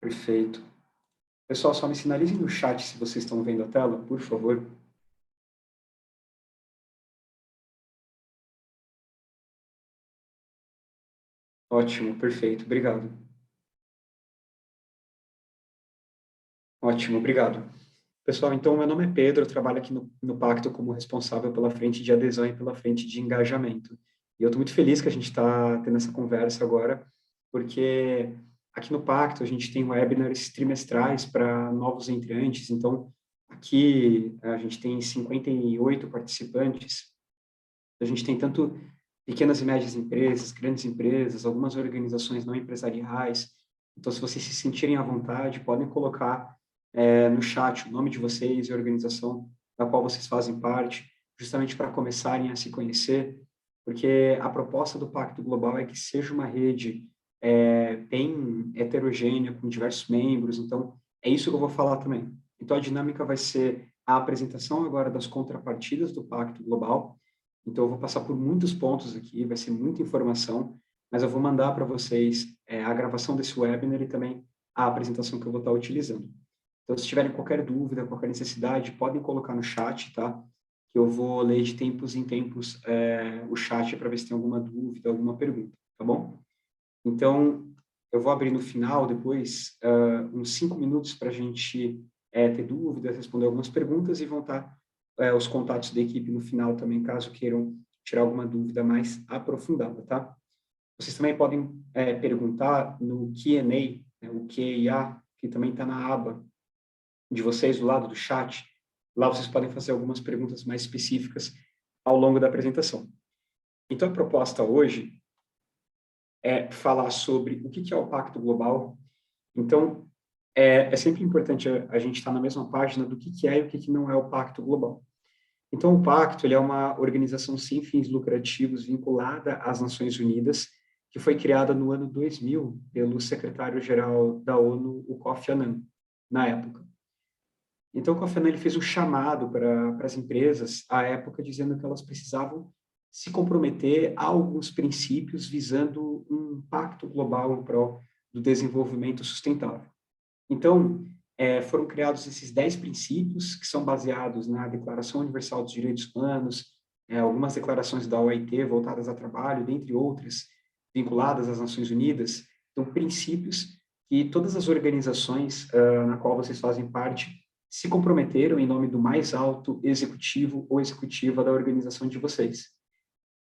Perfeito. Pessoal, só me sinalizem no chat se vocês estão vendo a tela, por favor. Ótimo, perfeito, obrigado. Ótimo, obrigado. Pessoal, então, meu nome é Pedro, eu trabalho aqui no Pacto como responsável pela frente de adesão e pela frente de engajamento. E eu estou muito feliz que a gente está tendo essa conversa agora, porque aqui no Pacto a gente tem webinars trimestrais para novos entrantes, então aqui a gente tem 58 participantes, a gente tem tanto pequenas e médias empresas, grandes empresas, algumas organizações não empresariais. Então, se vocês se sentirem à vontade, podem colocar no chat o nome de vocês e a organização da qual vocês fazem parte, justamente para começarem a se conhecer, porque a proposta do Pacto Global é que seja uma rede bem heterogênea, com diversos membros. Então, é isso que eu vou falar também. Então, a dinâmica vai ser a apresentação agora das contrapartidas do Pacto Global. Então, eu vou passar por muitos pontos aqui, vai ser muita informação, mas eu vou mandar para vocês a gravação desse webinar e também a apresentação que eu vou estar utilizando. Então, se tiverem qualquer dúvida, qualquer necessidade, podem colocar no chat, tá? Que eu vou ler de tempos em tempos o chat para ver se tem alguma dúvida, alguma pergunta, tá bom? Então, eu vou abrir no final, depois, uns 5 minutos para a gente ter dúvidas, responder algumas perguntas e vão estar os contatos da equipe no final também, caso queiram tirar alguma dúvida mais aprofundada, tá? Vocês também podem perguntar no Q&A, né, o Q&A, que também está na aba de vocês, do lado do chat. Lá vocês podem fazer algumas perguntas mais específicas ao longo da apresentação. Então, a proposta hoje é falar sobre o que é o Pacto Global. Então, é sempre importante a gente estar na mesma página do que é e o que não é o Pacto Global. Então, o Pacto ele é uma organização sem fins lucrativos vinculada às Nações Unidas, que foi criada no ano 2000 pelo secretário-geral da ONU, o Kofi Annan, na época. Então, o Kofi Annan ele fez um chamado para as empresas, à época, dizendo que elas precisavam se comprometer a alguns princípios visando um pacto global em prol do desenvolvimento sustentável. Então, foram criados esses 10 princípios, que são baseados na Declaração Universal dos Direitos Humanos, algumas declarações da OIT voltadas a trabalho, dentre outras, vinculadas às Nações Unidas. Então, princípios que todas as organizações na qual vocês fazem parte se comprometeram em nome do mais alto executivo ou executiva da organização de vocês.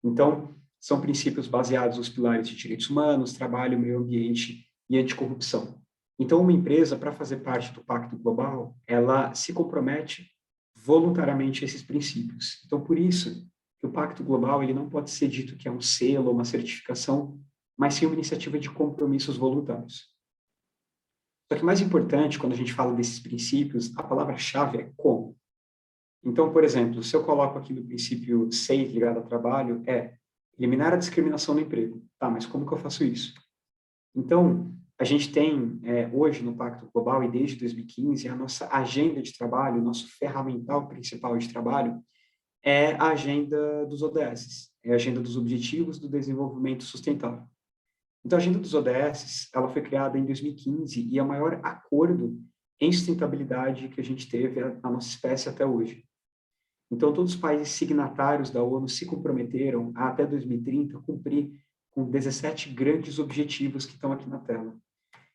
Então, são princípios baseados nos pilares de direitos humanos, trabalho, meio ambiente e anticorrupção. Então, uma empresa, para fazer parte do Pacto Global, ela se compromete voluntariamente a esses princípios. Então, por isso que o Pacto Global ele não pode ser dito que é um selo ou uma certificação, mas sim uma iniciativa de compromissos voluntários. Só que mais importante, quando a gente fala desses princípios, a palavra-chave é como. Então, por exemplo, se eu coloco aqui no princípio 6 ligado ao trabalho, é eliminar a discriminação no emprego. Tá, mas como que eu faço isso? Então, a gente tem hoje no Pacto Global e desde 2015 a nossa agenda de trabalho, o nosso ferramental principal de trabalho é a agenda dos ODS, é a agenda dos Objetivos do Desenvolvimento Sustentável. Então, a agenda dos ODS, ela foi criada em 2015 e é o maior acordo em sustentabilidade que a gente teve na nossa espécie até hoje. Então, todos os países signatários da ONU se comprometeram a, até 2030, cumprir com 17 grandes objetivos que estão aqui na tela.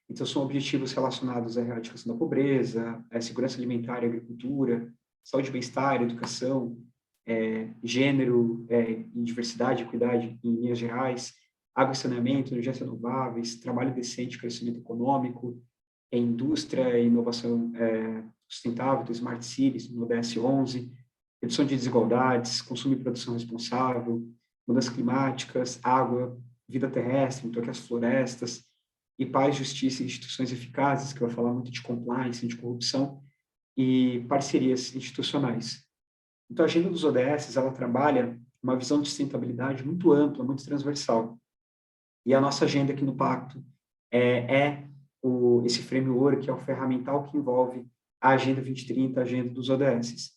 Então, são objetivos relacionados à erradicação da pobreza, à segurança alimentar e agricultura, saúde e bem-estar, educação, gênero e diversidade e equidade em linhas gerais, água e saneamento, energias renováveis, trabalho decente, crescimento econômico, indústria e inovação sustentável, do Smart Cities, no ODS 11, redução de desigualdades, consumo e produção responsável, mudanças climáticas, água, vida terrestre, então aqui as florestas, e paz, justiça e instituições eficazes, que vai falar muito de compliance, de corrupção, e parcerias institucionais. Então, a agenda dos ODS, ela trabalha uma visão de sustentabilidade muito ampla, muito transversal. E a nossa agenda aqui no Pacto esse framework, que é o ferramental que envolve a Agenda 2030, a agenda dos ODS.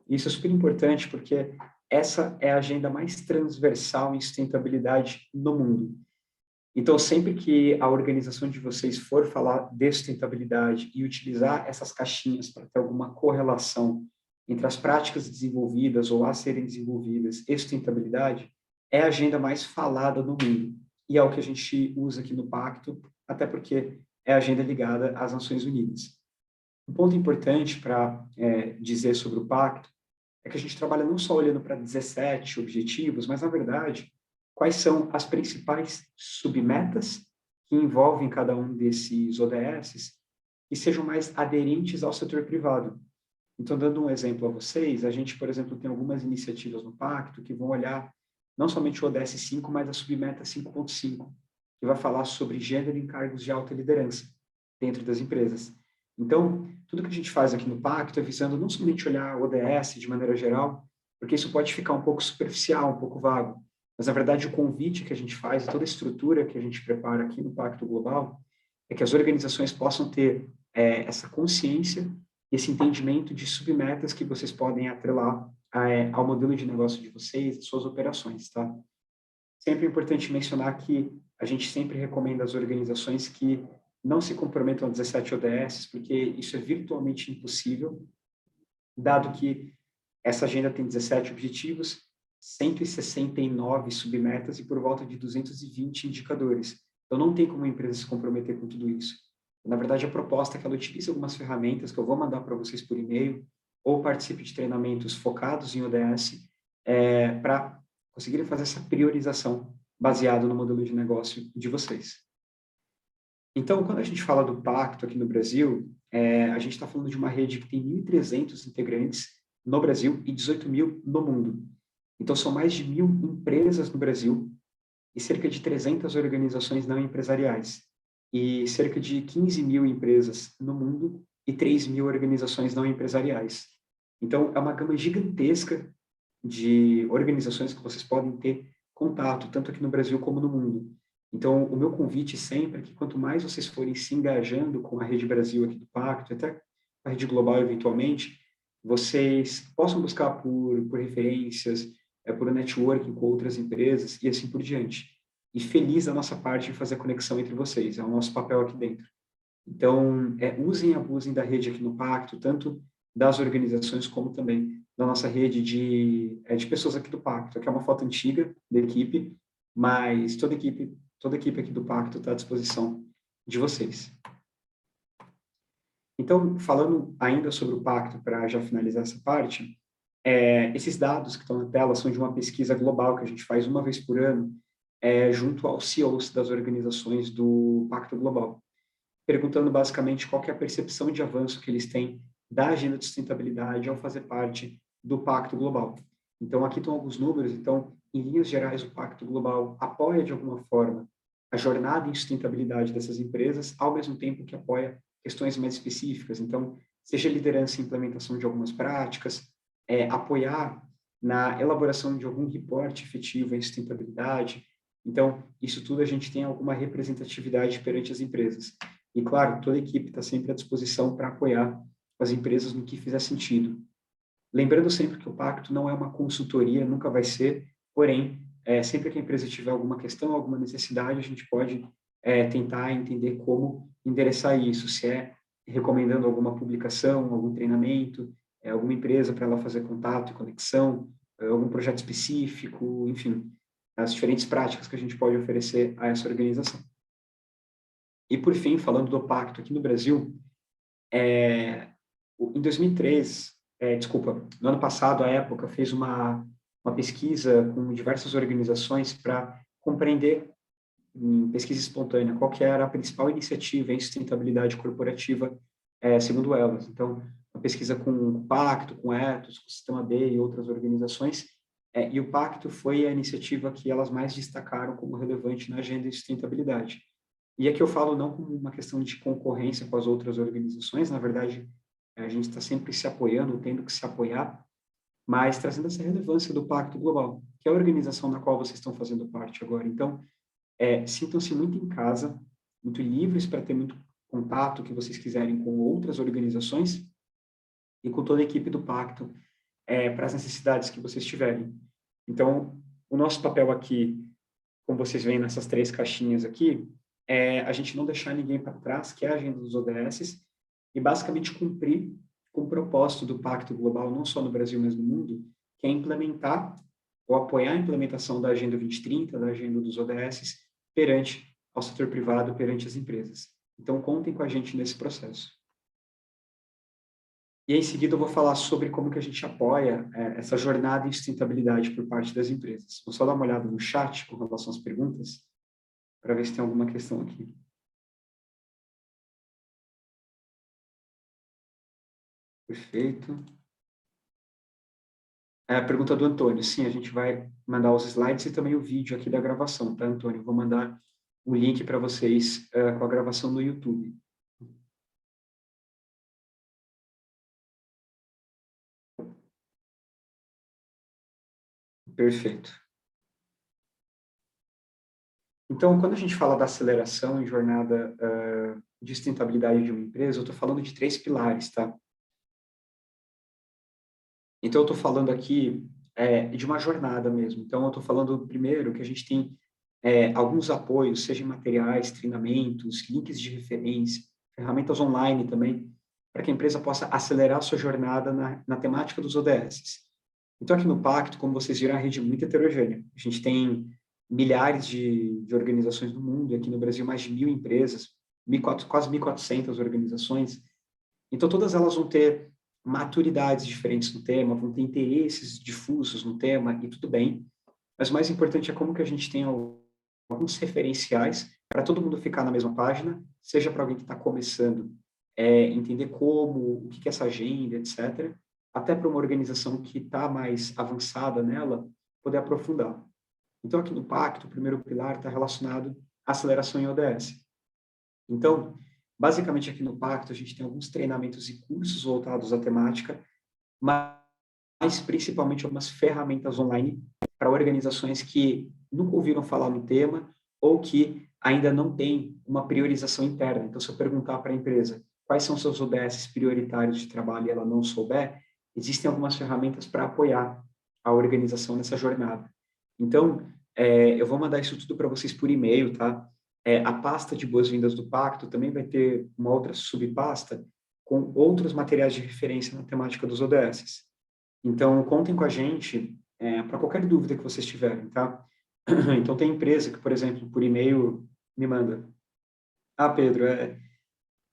Isso é super importante porque essa é a agenda mais transversal em sustentabilidade no mundo. Então, sempre que a organização de vocês for falar de sustentabilidade e utilizar essas caixinhas para ter alguma correlação entre as práticas desenvolvidas ou a serem desenvolvidas e sustentabilidade, é a agenda mais falada no mundo. E é o que a gente usa aqui no Pacto, até porque é a agenda ligada às Nações Unidas. Um ponto importante para dizer sobre o Pacto é que a gente trabalha não só olhando para 17 objetivos, mas, na verdade, quais são as principais submetas que envolvem cada um desses ODSs e sejam mais aderentes ao setor privado. Então, dando um exemplo a vocês, a gente, por exemplo, tem algumas iniciativas no Pacto que vão olhar não somente o ODS 5, mas a submeta 5.5, que vai falar sobre gênero em cargos de alta liderança dentro das empresas. Então, tudo que a gente faz aqui no Pacto é visando não somente olhar o ODS de maneira geral, porque isso pode ficar um pouco superficial, um pouco vago, mas, na verdade, o convite que a gente faz, toda a estrutura que a gente prepara aqui no Pacto Global, é que as organizações possam ter essa consciência, esse entendimento de submetas que vocês podem atrelar ao modelo de negócio de vocês, de suas operações, tá? Sempre é importante mencionar que a gente sempre recomenda às organizações que não se comprometam a 17 ODS, porque isso é virtualmente impossível, dado que essa agenda tem 17 objetivos, 169 submetas e por volta de 220 indicadores. Então, não tem como a empresa se comprometer com tudo isso. Na verdade, a proposta é que ela utilize algumas ferramentas que eu vou mandar para vocês por e-mail, ou participe de treinamentos focados em ODS, para conseguirem fazer essa priorização baseado no modelo de negócio de vocês. Então, quando a gente fala do Pacto aqui no Brasil, a gente está falando de uma rede que tem 1.300 integrantes no Brasil e 18.000 no mundo. Então, são mais de 1.000 empresas no Brasil e cerca de 300 organizações não empresariais. E cerca de 15.000 empresas no mundo e 3.000 organizações não empresariais. Então, é uma gama gigantesca de organizações que vocês podem ter contato, tanto aqui no Brasil como no mundo. Então, o meu convite sempre é que quanto mais vocês forem se engajando com a Rede Brasil aqui do Pacto, até a Rede Global eventualmente, vocês possam buscar por referências, por networking com outras empresas e assim por diante. E feliz da nossa parte em fazer a conexão entre vocês, é o nosso papel aqui dentro. Então, usem e abusem da rede aqui no Pacto, tanto das organizações como também da nossa rede de pessoas aqui do Pacto. Aqui é uma foto antiga da equipe, mas toda a equipe aqui do Pacto está à disposição de vocês. Então, falando ainda sobre o Pacto, para já finalizar essa parte, esses dados que estão na tela são de uma pesquisa global que a gente faz uma vez por ano, junto aos CEOs das organizações do Pacto Global, perguntando basicamente qual que é a percepção de avanço que eles têm da agenda de sustentabilidade ao fazer parte do Pacto Global. Então, aqui estão alguns números. Então, em linhas gerais, o Pacto Global apoia, de alguma forma, a jornada em sustentabilidade dessas empresas, ao mesmo tempo que apoia questões mais específicas. Então, seja liderança e implementação de algumas práticas, apoiar na elaboração de algum reporte efetivo em sustentabilidade. Então, isso tudo a gente tem alguma representatividade perante as empresas. E, claro, toda a equipe está sempre à disposição para apoiar as empresas no que fizer sentido. Lembrando sempre que o Pacto não é uma consultoria, nunca vai ser, porém, sempre que a empresa tiver alguma questão, alguma necessidade, a gente pode tentar entender como endereçar isso, se é recomendando alguma publicação, algum treinamento, alguma empresa para ela fazer contato e conexão, algum projeto específico, enfim, as diferentes práticas que a gente pode oferecer a essa organização. E, por fim, falando do Pacto aqui no Brasil, em 2003, no ano passado, a época fez uma pesquisa com diversas organizações para compreender, em pesquisa espontânea, qual que era a principal iniciativa em sustentabilidade corporativa, segundo elas. Então, uma pesquisa com o Pacto, com o Ethos, com o Sistema B e outras organizações, e o Pacto foi a iniciativa que elas mais destacaram como relevante na agenda de sustentabilidade. E aqui eu falo não como uma questão de concorrência com as outras organizações, na verdade, a gente está sempre se apoiando, tendo que se apoiar, mas trazendo essa relevância do Pacto Global, que é a organização na qual vocês estão fazendo parte agora. Então, sintam-se muito em casa, muito livres para ter muito contato que vocês quiserem com outras organizações e com toda a equipe do Pacto para as necessidades que vocês tiverem. Então, o nosso papel aqui como vocês veem nessas 3 caixinhas aqui, a gente não deixar ninguém para trás, que é a agenda dos ODS, e basicamente cumprir com o propósito do Pacto Global, não só no Brasil, mas no mundo, que é implementar ou apoiar a implementação da Agenda 2030, da Agenda dos ODS, perante ao setor privado, perante as empresas. Então, contem com a gente nesse processo. E em seguida eu vou falar sobre como que a gente apoia essa jornada em sustentabilidade por parte das empresas. Vou só dar uma olhada no chat com relação às perguntas, para ver se tem alguma questão aqui. Perfeito. A pergunta do Antônio. Sim, a gente vai mandar os slides e também o vídeo aqui da gravação, tá, Antônio? Vou mandar o link para vocês com a gravação no YouTube. Perfeito. Então, quando a gente fala da aceleração e jornada de sustentabilidade de uma empresa, eu estou falando de 3 pilares, tá? Então, eu estou falando aqui de uma jornada mesmo. Então, eu estou falando primeiro que a gente tem alguns apoios, seja materiais, treinamentos, links de referência, ferramentas online também, para que a empresa possa acelerar a sua jornada na temática dos ODS. Então, aqui no Pacto, como vocês viram, a rede é muito heterogênea. A gente tem milhares de organizações no mundo, e aqui no Brasil mais de 1.000 empresas, quase 1.400 organizações. Então, todas elas vão ter maturidades diferentes no tema, vão ter interesses difusos no tema, e tudo bem. Mas o mais importante é como que a gente tem alguns referenciais para todo mundo ficar na mesma página, seja para alguém que está começando, entender como, o que é essa agenda, etc., até para uma organização que está mais avançada nela, poder aprofundar. Então, aqui no Pacto, o primeiro pilar está relacionado à aceleração em ODS. Então, basicamente aqui no Pacto, a gente tem alguns treinamentos e cursos voltados à temática, mas principalmente algumas ferramentas online para organizações que nunca ouviram falar no tema ou que ainda não têm uma priorização interna. Então, se eu perguntar para a empresa quais são seus ODS prioritários de trabalho e ela não souber, existem algumas ferramentas para apoiar a organização nessa jornada. Então, eu vou mandar isso tudo para vocês por e-mail, tá? A pasta de boas-vindas do Pacto também vai ter uma outra subpasta com outros materiais de referência na temática dos ODS. Então, contem com a gente para qualquer dúvida que vocês tiverem, tá? Então, tem empresa que, por exemplo, por e-mail me manda: Pedro,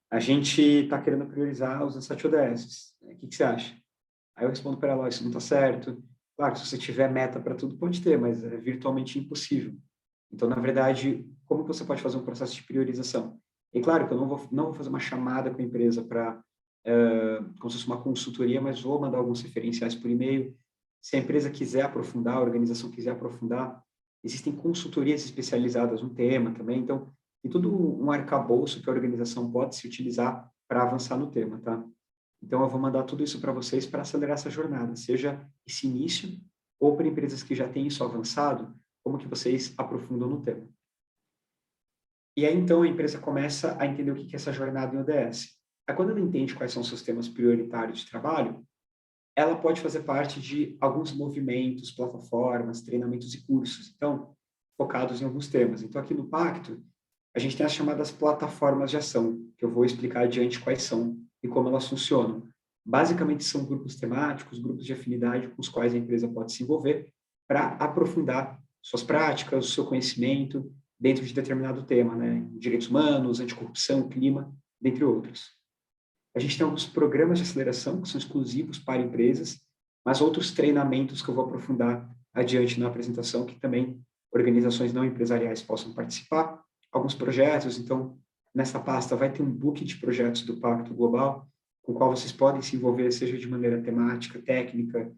a gente está querendo priorizar os 17 ODS. O que você acha? Aí eu respondo para ela: isso não está certo. Claro, se você tiver meta para tudo, pode ter, mas é virtualmente impossível. Então, na verdade, como que você pode fazer um processo de priorização? E claro que eu não vou fazer uma chamada com a empresa para, como se fosse uma consultoria, mas vou mandar alguns referenciais por e-mail. Se a empresa quiser aprofundar, a organização quiser aprofundar, existem consultorias especializadas no tema também. Então, tem todo um arcabouço que a organização pode se utilizar para avançar no tema, tá? Então, eu vou mandar tudo isso para vocês para acelerar essa jornada, seja esse início ou para empresas que já têm isso avançado, como que vocês aprofundam no tema. E aí, então, a empresa começa a entender o que é essa jornada em ODS. Aí, quando ela entende quais são os seus temas prioritários de trabalho, ela pode fazer parte de alguns movimentos, plataformas, treinamentos e cursos, então, focados em alguns temas. Então, aqui no Pacto, a gente tem as chamadas plataformas de ação, que eu vou explicar adiante quais são e como elas funcionam. Basicamente, são grupos temáticos, grupos de afinidade com os quais a empresa pode se envolver para aprofundar suas práticas, o seu conhecimento dentro de determinado tema, né? Direitos humanos, anticorrupção, clima, dentre outros. A gente tem alguns programas de aceleração que são exclusivos para empresas, mas outros treinamentos que eu vou aprofundar adiante na apresentação, que também organizações não empresariais possam participar. Alguns projetos, então, nessa pasta vai ter um book de projetos do Pacto Global, com o qual vocês podem se envolver, seja de maneira temática, técnica,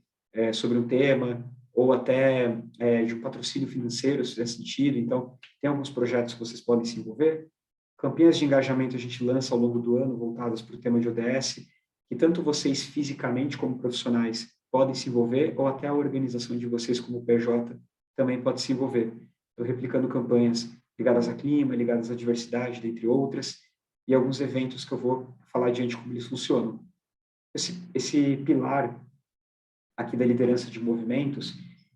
sobre um tema, ou até de um patrocínio financeiro, se fizer sentido. Então, tem alguns projetos que vocês podem se envolver. Campanhas de engajamento a gente lança ao longo do ano, voltadas para o tema de ODS, que tanto vocês fisicamente como profissionais podem se envolver, ou até a organização de vocês como PJ também pode se envolver. Estou replicando campanhas ligadas a clima, ligadas à diversidade, dentre outras, e alguns eventos que eu vou falar adiante como eles funcionam. Esse pilar aqui da liderança de movimentos,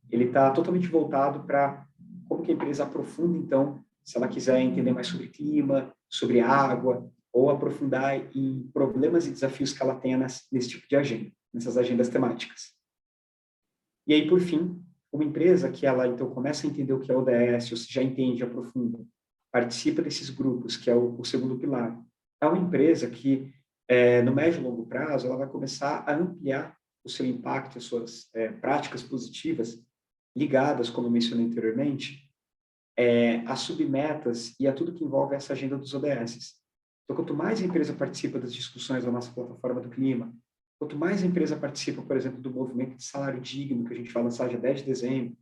ele está totalmente voltado para como que a empresa aprofunda, então, se ela quiser entender mais sobre clima, sobre água, ou aprofundar em problemas e desafios que ela tenha nesse tipo de agenda, nessas agendas temáticas. E aí, por fim, uma empresa que ela, então, começa a entender o que é ODS, ou se já entende, aprofunda, participa desses grupos, que é o segundo pilar. É uma empresa que, no médio e longo prazo, ela vai começar a ampliar o seu impacto, as suas práticas positivas, ligadas, como eu mencionei anteriormente, a submetas e a tudo que envolve essa agenda dos ODS. Então, quanto mais a empresa participa das discussões da nossa plataforma do clima, quanto mais a empresa participa, por exemplo, do movimento de salário digno, que a gente vai lançar dia 10 de dezembro,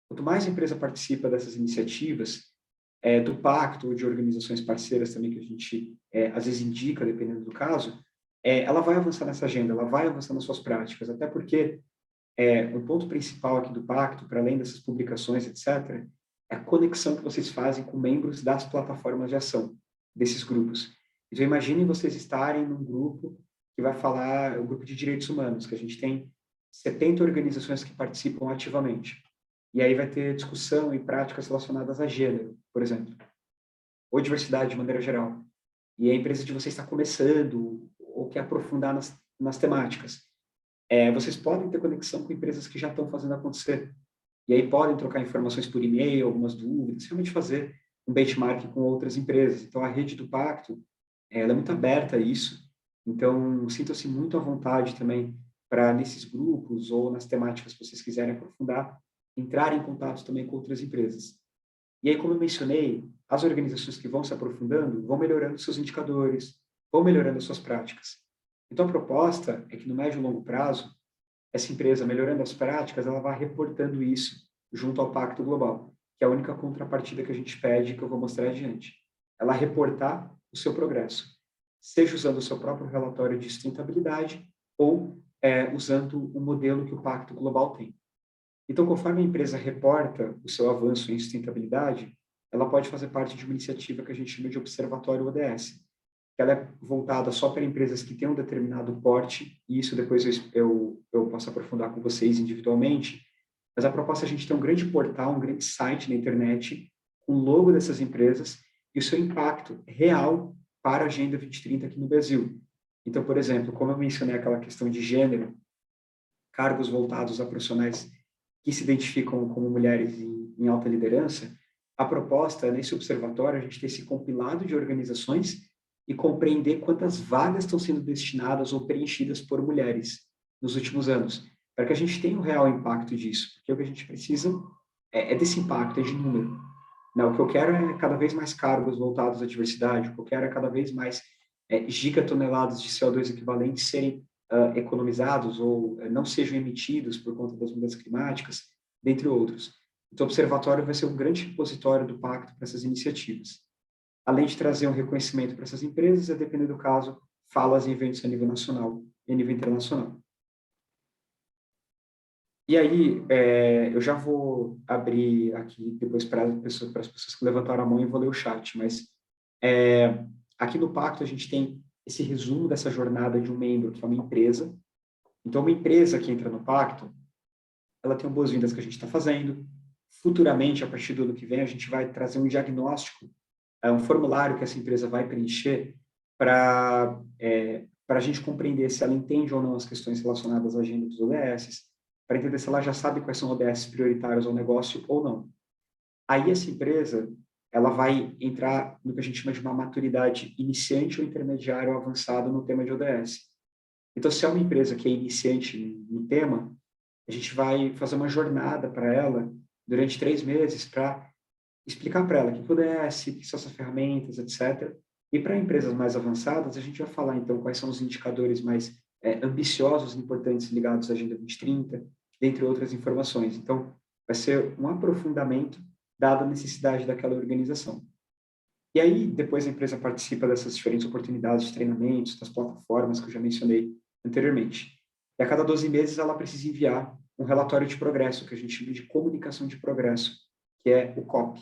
quanto mais a empresa participa dessas iniciativas, do pacto ou de organizações parceiras também, que a gente às vezes indica, dependendo do caso, ela vai avançar nessa agenda, ela vai avançar nas suas práticas, até porque o ponto principal aqui do pacto, para além dessas publicações, etc., é a conexão que vocês fazem com membros das plataformas de ação, desses grupos. Então, imaginem vocês estarem num grupo que vai falar, o grupo de direitos humanos, que a gente tem 70 organizações que participam ativamente. E aí vai ter discussão e práticas relacionadas a gênero, por exemplo, ou diversidade de maneira geral. E a empresa de vocês está começando ou quer aprofundar nas temáticas. Vocês podem ter conexão com empresas que já estão fazendo acontecer. E aí podem trocar informações por e-mail, algumas dúvidas, realmente fazer um benchmark com outras empresas. Então, a rede do Pacto, ela é muito aberta a isso. Então, sintam-se muito à vontade também para, nesses grupos ou nas temáticas que vocês quiserem aprofundar, entrar em contato também com outras empresas. E aí, como eu mencionei, as organizações que vão se aprofundando vão melhorando seus indicadores, vão melhorando suas práticas. Então, a proposta é que no médio e longo prazo, essa empresa, melhorando as práticas, ela vai reportando isso junto ao Pacto Global, que é a única contrapartida que a gente pede, que eu vou mostrar adiante. Ela reportar o seu progresso, seja usando o seu próprio relatório de sustentabilidade ou usando o modelo que o Pacto Global tem. Então, conforme a empresa reporta o seu avanço em sustentabilidade, ela pode fazer parte de uma iniciativa que a gente chama de Observatório ODS, que ela é voltada só para empresas que têm um determinado porte, e isso depois eu posso aprofundar com vocês individualmente, mas a proposta é a gente ter um grande portal, um grande site na internet, com o logo dessas empresas e o seu impacto real para a Agenda 2030 aqui no Brasil. Então, por exemplo, como eu mencionei aquela questão de gênero, cargos voltados a profissionais que se identificam como mulheres em alta liderança, a proposta é, nesse observatório, a gente ter esse compilado de organizações e compreender quantas vagas estão sendo destinadas ou preenchidas por mulheres nos últimos anos, para que a gente tenha o real impacto disso, porque o que a gente precisa é desse impacto, é de número. Não, o que eu quero é cada vez mais cargos voltados à diversidade, o que eu quero é cada vez mais gigatoneladas de CO2 equivalentes serem economizados ou não sejam emitidos por conta das mudanças climáticas, dentre outros. Então, o Observatório vai ser um grande repositório do Pacto para essas iniciativas. Além de trazer um reconhecimento para essas empresas, a depender do caso, falas em eventos a nível nacional e a nível internacional. E aí, eu já vou abrir aqui depois para as pessoas que levantaram a mão e vou ler o chat, mas aqui no Pacto a gente tem esse resumo dessa jornada de um membro, que é uma empresa. Então, uma empresa que entra no Pacto, ela tem boas-vindas que a gente está fazendo. Futuramente, a partir do ano que vem, a gente vai trazer um diagnóstico, um formulário que essa empresa vai preencher para a gente compreender se ela entende ou não as questões relacionadas à agenda dos ODS, para entender se ela já sabe quais são ODS prioritários ao negócio ou não. Aí essa empresa, ela vai entrar no que a gente chama de uma maturidade iniciante ou intermediária ou avançada no tema de ODS. Então, se é uma empresa que é iniciante no tema, a gente vai fazer uma jornada para ela durante 3 meses para explicar para ela o que é ODS, o que são essas ferramentas, etc. E para empresas mais avançadas, a gente vai falar, então, quais são os indicadores mais ambiciosos e importantes ligados à Agenda 2030, dentre outras informações. Então, vai ser um aprofundamento dada a necessidade daquela organização. E aí, depois a empresa participa dessas diferentes oportunidades de treinamentos, das plataformas que eu já mencionei anteriormente. E a cada 12 meses ela precisa enviar um relatório de progresso, que a gente chama de comunicação de progresso, que é o COP.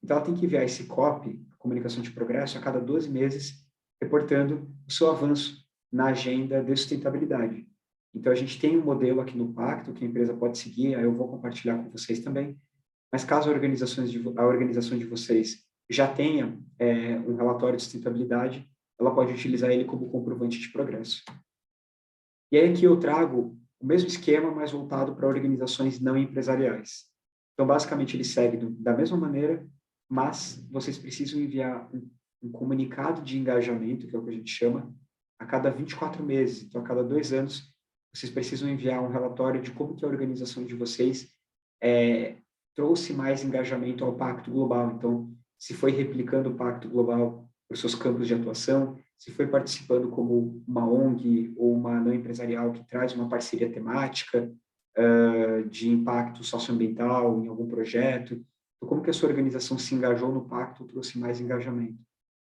Então, ela tem que enviar esse COP, comunicação de progresso, a cada 12 meses, reportando o seu avanço na agenda de sustentabilidade. Então, a gente tem um modelo aqui no Pacto que a empresa pode seguir, aí eu vou compartilhar com vocês também, mas caso a organização de vocês já tenha um relatório de sustentabilidade, ela pode utilizar ele como comprovante de progresso. E aí aqui eu trago o mesmo esquema, mas voltado para organizações não empresariais. Então, basicamente, ele segue da mesma maneira, mas vocês precisam enviar um comunicado de engajamento, que é o que a gente chama, a cada 24 meses. Então, a cada 2 anos, vocês precisam enviar um relatório de como que a organização de vocês trouxe mais engajamento ao Pacto Global. Então, se foi replicando o Pacto Global para os seus campos de atuação, se foi participando como uma ONG ou uma não empresarial que traz uma parceria temática de impacto socioambiental em algum projeto. Então, como que a sua organização se engajou no pacto, trouxe mais engajamento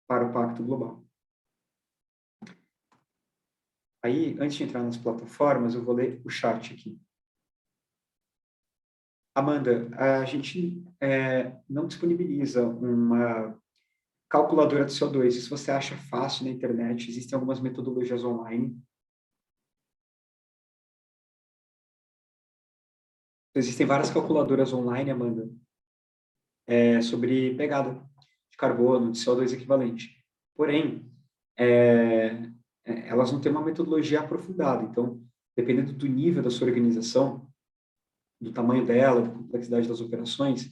para o Pacto Global. Aí, antes de entrar nas plataformas, eu vou ler o chat aqui. Amanda, a gente não disponibiliza uma calculadora de CO2. Isso você acha fácil na internet. Existem algumas metodologias online. Existem várias calculadoras online, Amanda, sobre pegada de carbono, de CO2 equivalente. Porém, elas não têm uma metodologia aprofundada. Então, dependendo do nível da sua organização, do tamanho dela, da complexidade das operações,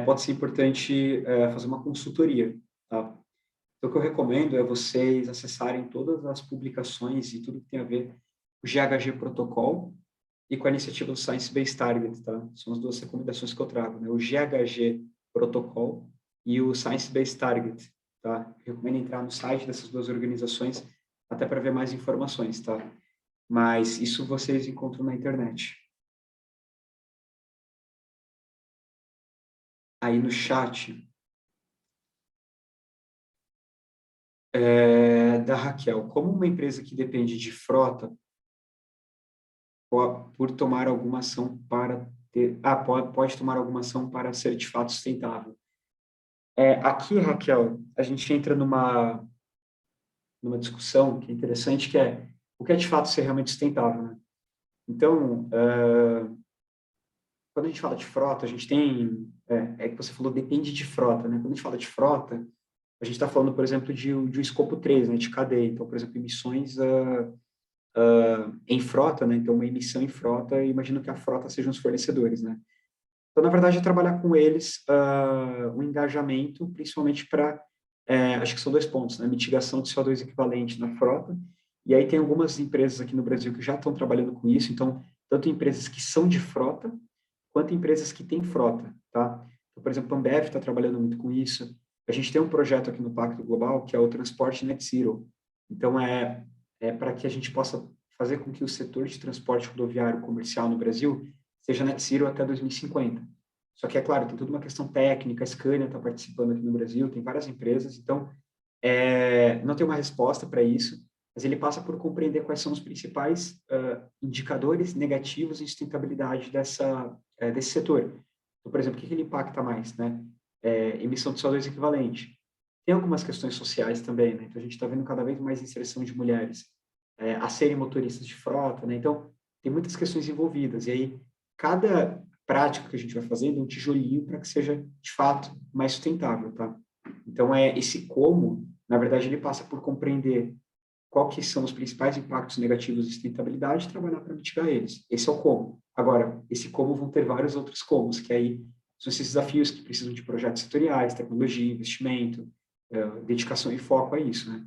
pode ser importante fazer uma consultoria, tá? Então, o que eu recomendo é vocês acessarem todas as publicações e tudo que tem a ver com o GHG Protocol e com a iniciativa do Science Based Target, tá? São as duas recomendações que eu trago, né? O GHG Protocol e o Science Based Target, tá? Eu recomendo entrar no site dessas duas organizações até para ver mais informações, tá? Mas isso vocês encontram na internet. Aí no chat, da Raquel, como uma empresa que depende de frota, por tomar alguma ação para ter, pode tomar alguma ação para ser de fato sustentável. Aqui, Raquel, a gente entra numa discussão que é interessante, que é o que é de fato ser realmente sustentável, né? Então, quando a gente fala de frota, a gente tem, que você falou, depende de frota, né? Quando a gente fala de frota, a gente está falando, por exemplo, de um escopo 3, né, de cadeia. Então, por exemplo, emissões em frota, né? Então, uma emissão em frota, imagino que a frota sejam os fornecedores, né? Então, na verdade, é trabalhar com eles um engajamento, principalmente para, acho que são 2 pontos, né? Mitigação de CO2 equivalente na frota, e aí tem algumas empresas aqui no Brasil que já estão trabalhando com isso, então, tanto empresas que são de frota, quanto empresas que têm frota, tá? Então, por exemplo, a Ambev está trabalhando muito com isso. A gente tem um projeto aqui no Pacto Global, que é o Transporte Net Zero. Então, para que a gente possa fazer com que o setor de transporte rodoviário comercial no Brasil seja net zero até 2050. Só que, é claro, tem toda uma questão técnica, a Scania está participando aqui no Brasil, tem várias empresas, então, não tem uma resposta para isso, mas ele passa por compreender quais são os principais indicadores negativos em sustentabilidade desse setor. Então, por exemplo, o que ele impacta mais, né? Emissão de CO2 equivalente. Tem algumas questões sociais também, né? Então, a gente está vendo cada vez mais inserção de mulheres a serem motoristas de frota, né? Então, tem muitas questões envolvidas. E aí, cada prática que a gente vai fazendo é um tijolinho para que seja, de fato, mais sustentável, tá? Então, esse como, na verdade, ele passa por compreender qual que são os principais impactos negativos de sustentabilidade e trabalhar para mitigar eles. Esse é o como. Agora, esse como vão ter vários outros comos, que aí são esses desafios que precisam de projetos setoriais, tecnologia, investimento, dedicação e foco a isso, né?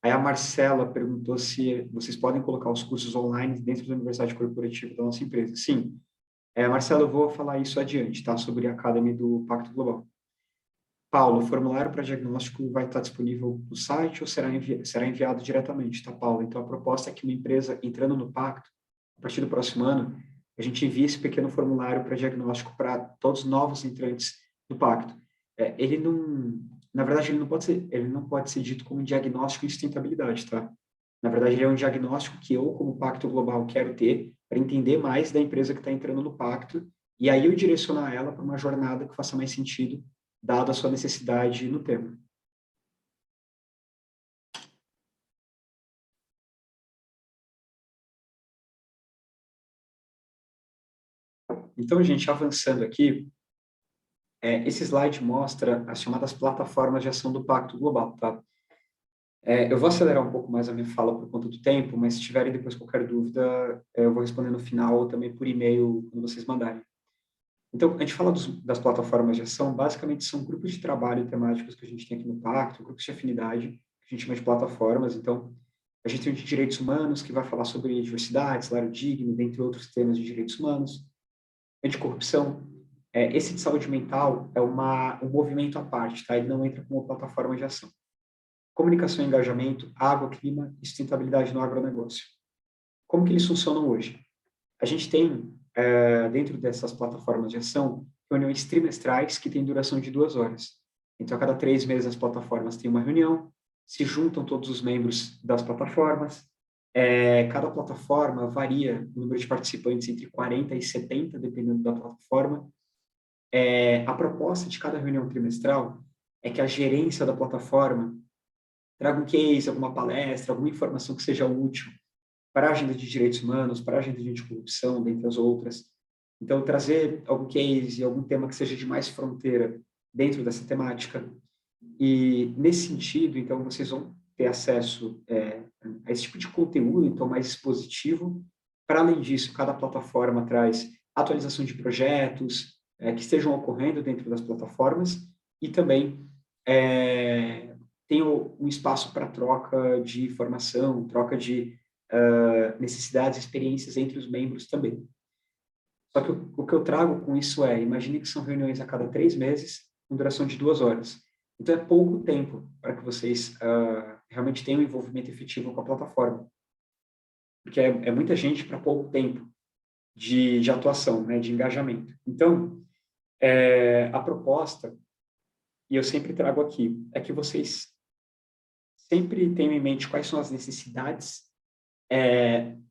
Aí a Marcela perguntou se vocês podem colocar os cursos online dentro da universidade corporativa da nossa empresa. Sim. Marcela, eu vou falar isso adiante, tá? Sobre a Academy do Pacto Global. Paulo, o formulário para diagnóstico vai estar disponível no site ou será enviado diretamente, tá, Paulo? Então, a proposta é que uma empresa entrando no Pacto, a partir do próximo ano, a gente envie esse pequeno formulário para diagnóstico para todos os novos entrantes do Pacto. Ele não, na verdade, ele não pode ser dito como um diagnóstico de sustentabilidade, tá? Na verdade, ele é um diagnóstico que eu, como Pacto Global, quero ter para entender mais da empresa que está entrando no Pacto e aí eu direcionar ela para uma jornada que faça mais sentido dado a sua necessidade no tema. Então, gente, avançando aqui, esse slide mostra as chamadas plataformas de ação do Pacto Global, tá? Eu vou acelerar um pouco mais a minha fala por conta do tempo, mas se tiverem depois qualquer dúvida, eu vou responder no final ou também por e-mail, quando vocês mandarem. Então, a gente fala das plataformas de ação, basicamente são grupos de trabalho temáticos que a gente tem aqui no Pacto, grupos de afinidade, que a gente chama de plataformas. Então, a gente tem o de direitos humanos, que vai falar sobre diversidade, salário digno, dentre outros temas de direitos humanos. Anticorrupção. Esse de saúde mental é um movimento à parte, tá? Ele não entra como plataforma de ação. Comunicação e engajamento, água, clima e sustentabilidade no agronegócio. Como que eles funcionam hoje? A gente tem, dentro dessas plataformas de ação, reuniões trimestrais que têm duração de 2 horas. Então, a cada 3 meses, as plataformas têm uma reunião, se juntam todos os membros das plataformas. Cada plataforma varia o número de participantes entre 40 e 70, dependendo da plataforma. A proposta de cada reunião trimestral é que a gerência da plataforma traga um case, alguma palestra, alguma informação que seja útil para a agenda de direitos humanos, para a agenda de anticorrupção, dentre as outras. Então, trazer algum case, algum tema que seja de mais fronteira dentro dessa temática. E, nesse sentido, então, vocês vão ter acesso a esse tipo de conteúdo, então, mais expositivo. Para além disso, cada plataforma traz atualização de projetos que estejam ocorrendo dentro das plataformas e também tem um espaço para troca de informação, troca de necessidades, experiências entre os membros também. Só que o que eu trago com isso imagine que são reuniões a cada 3 meses, com duração de 2 horas. Então, é pouco tempo para que vocês realmente tenham um envolvimento efetivo com a plataforma. Porque é muita gente para pouco tempo de atuação, né, de engajamento. Então, a proposta, e eu sempre trago aqui, é que vocês sempre tenham em mente quais são as necessidades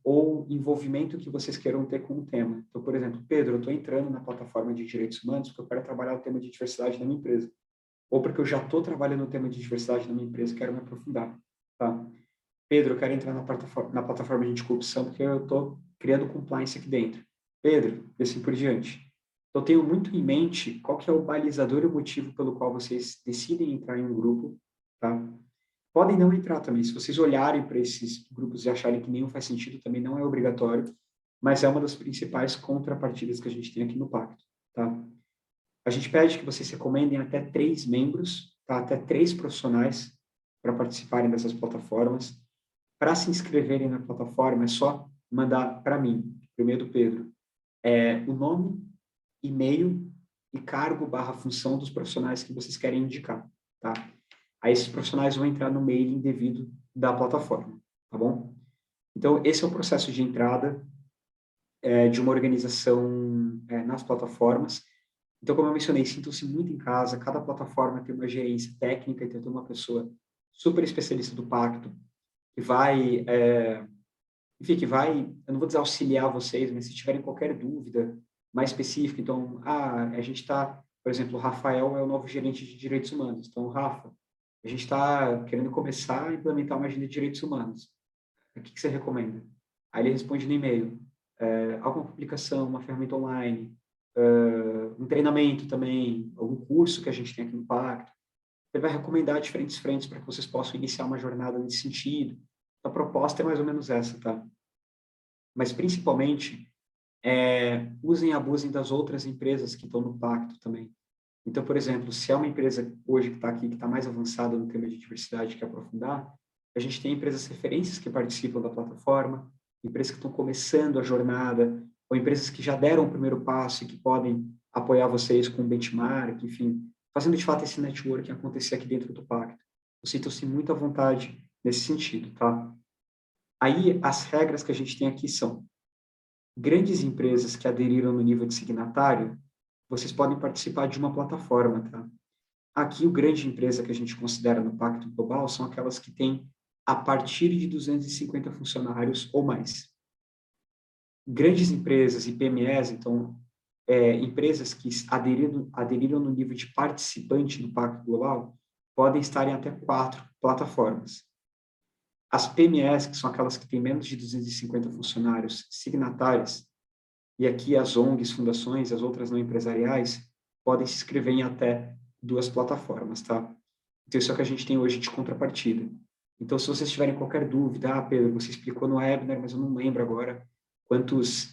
ou envolvimento que vocês queiram ter com o tema. Então, por exemplo, Pedro, eu estou entrando na plataforma de direitos humanos porque eu quero trabalhar o tema de diversidade na minha empresa. Ou porque eu já estou trabalhando o tema de diversidade na minha empresa e quero me aprofundar. Tá? Pedro, eu quero entrar na plataforma de anticorrupção porque eu estou criando compliance aqui dentro. Pedro, e assim por diante. Eu tenho muito em mente qual que é o balizador e o motivo pelo qual vocês decidem entrar em um grupo, tá? Podem não entrar também. Se vocês olharem para esses grupos e acharem que nenhum faz sentido, também não é obrigatório, mas é uma das principais contrapartidas que a gente tem aqui no Pacto, tá? A gente pede que vocês recomendem até 3 membros, tá? Até 3 profissionais para participarem dessas plataformas. Para se inscreverem na plataforma, é só mandar para mim, primeiro do Pedro, o nome, e-mail e cargo/função dos profissionais que vocês querem indicar, tá? Aí esses profissionais vão entrar no mailing devido da plataforma, tá bom? Então, esse é o processo de entrada de uma organização nas plataformas. Então, como eu mencionei, sintam-se muito em casa, cada plataforma tem uma gerência técnica, então tem uma pessoa super especialista do Pacto que vai, enfim, que vai, eu não vou dizer auxiliar vocês, mas se tiverem qualquer dúvida mais específica, então, a gente está, por exemplo, o Rafael é o novo gerente de direitos humanos, então, Rafa, a gente está querendo começar a implementar uma agenda de direitos humanos. O que você recomenda? Aí ele responde no e-mail. Alguma publicação, uma ferramenta online, um treinamento também, algum curso que a gente tem aqui no Pacto. Ele vai recomendar diferentes frentes para que vocês possam iniciar uma jornada nesse sentido. A proposta é mais ou menos essa, tá? Mas, principalmente, usem e abusem das outras empresas que estão no Pacto também. Então, por exemplo, se é uma empresa hoje que está aqui, que está mais avançada no tema de diversidade, que quer aprofundar, a gente tem empresas referências que participam da plataforma, empresas que estão começando a jornada, ou empresas que já deram o primeiro passo e que podem apoiar vocês com um benchmark, enfim, fazendo de fato esse networking acontecer aqui dentro do Pacto. Eu sinto-se muito à vontade nesse sentido, tá? Aí, as regras que a gente tem aqui são grandes empresas que aderiram no nível de signatário, vocês podem participar de uma plataforma, tá? Aqui, o grande empresa que a gente considera no Pacto Global são aquelas que têm a partir de 250 funcionários ou mais. Grandes empresas e PMEs, então, empresas que aderiram no nível de participante do Pacto Global, podem estar em até 4 plataformas. As PMEs, que são aquelas que têm menos de 250 funcionários signatárias, E aqui as ONGs, fundações, as outras não empresariais, podem se inscrever em até 2 plataformas, tá? Então, isso é o que a gente tem hoje de contrapartida. Então, se vocês tiverem qualquer dúvida, Pedro, você explicou no webinar, mas eu não lembro agora quantas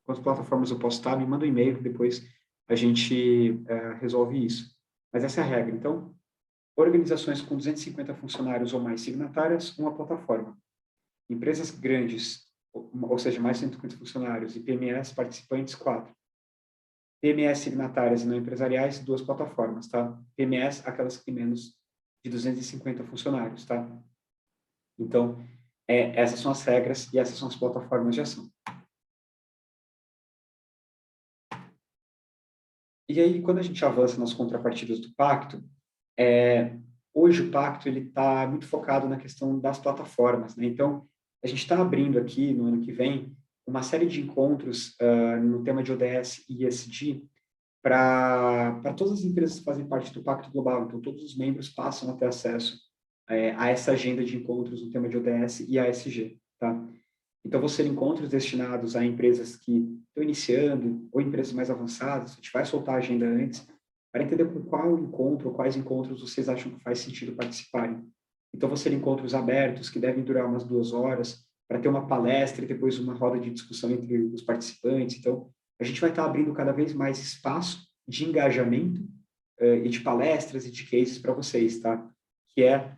plataformas eu posso estar, me manda um e-mail que depois a gente resolve isso. Mas essa é a regra. Então, organizações com 250 funcionários ou mais signatárias, uma plataforma. Empresas grandes, ou seja, mais de 150 funcionários, e PMEs participantes, 4. PMEs signatárias e não empresariais, 2 plataformas, tá? PMEs, aquelas que têm menos de 250 funcionários, tá? Então, essas são as regras e essas são as plataformas de ação. E aí, quando a gente avança nas contrapartidas do pacto, hoje o pacto ele está muito focado na questão das plataformas, né? Então, a gente está abrindo aqui, no ano que vem, uma série de encontros no tema de ODS e ESG para todas as empresas que fazem parte do Pacto Global. Então, todos os membros passam a ter acesso a essa agenda de encontros no tema de ODS e ASG, tá? Então, vão ser encontros destinados a empresas que estão iniciando ou empresas mais avançadas. A gente vai soltar a agenda antes para entender com qual encontro ou quais encontros vocês acham que faz sentido participarem. Então, vão ser encontros abertos que devem durar umas 2 horas para ter uma palestra e depois uma roda de discussão entre os participantes. Então, a gente vai estar abrindo cada vez mais espaço de engajamento e de palestras e de cases para vocês, tá? Que é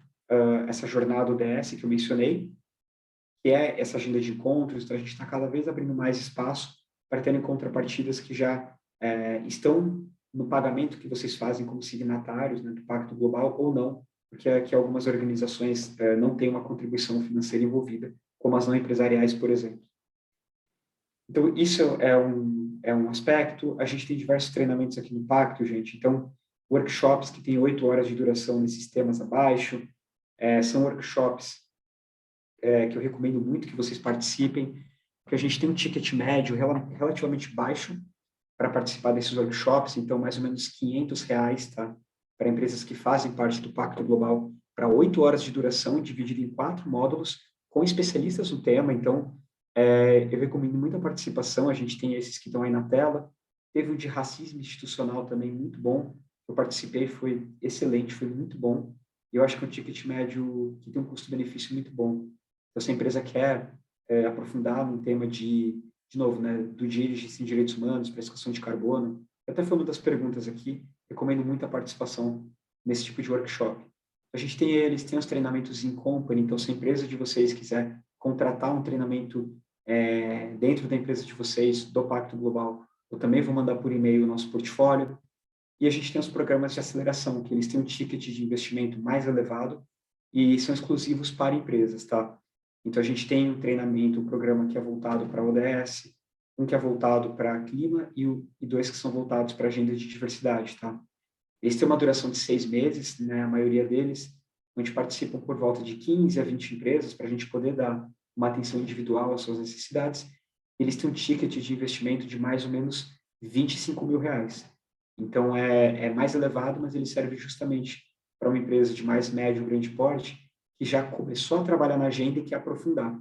essa jornada ODS que eu mencionei, que é essa agenda de encontros. Então, a gente está cada vez abrindo mais espaço para terem contrapartidas que já estão no pagamento que vocês fazem como signatários, né, do Pacto Global ou não, porque aqui algumas organizações não têm uma contribuição financeira envolvida, como as não empresariais, por exemplo. Então, isso é um aspecto. A gente tem diversos treinamentos aqui no Pacto, gente. Então, workshops que têm 8 horas de duração nesses temas abaixo. São workshops que eu recomendo muito que vocês participem, porque a gente tem um ticket médio relativamente baixo para participar desses workshops, então mais ou menos R$ 500, tá? Para empresas que fazem parte do Pacto Global, para 8 horas de duração, dividido em 4 módulos, com especialistas no tema. Então, eu recomendo muita participação. A gente tem esses que estão aí na tela. Teve o de racismo institucional também, muito bom. Eu participei, foi excelente, foi muito bom. E eu acho que é um ticket médio que tem um custo-benefício muito bom. Então, se a empresa quer aprofundar num tema de novo, né, do dirigir em direitos humanos, precificação de carbono, até foi uma das perguntas aqui, recomendo muito a participação nesse tipo de workshop. A gente tem tem os treinamentos in company. Então, se a empresa de vocês quiser contratar um treinamento dentro da empresa de vocês, do Pacto Global, eu também vou mandar por e-mail o nosso portfólio. E a gente tem os programas de aceleração, que eles têm um ticket de investimento mais elevado e são exclusivos para empresas, tá? Então, a gente tem um treinamento, um programa que é voltado para a ODS, um que é voltado para clima e 2 que são voltados para a agenda de diversidade, tá? Eles têm uma duração de 6 meses, né, a maioria deles, onde participam por volta de 15 a 20 empresas, para a gente poder dar uma atenção individual às suas necessidades. Eles têm um ticket de investimento de mais ou menos R$ 25.000. Então, é mais elevado, mas ele serve justamente para uma empresa de mais médio ou grande porte, que já começou a trabalhar na agenda e quer aprofundar.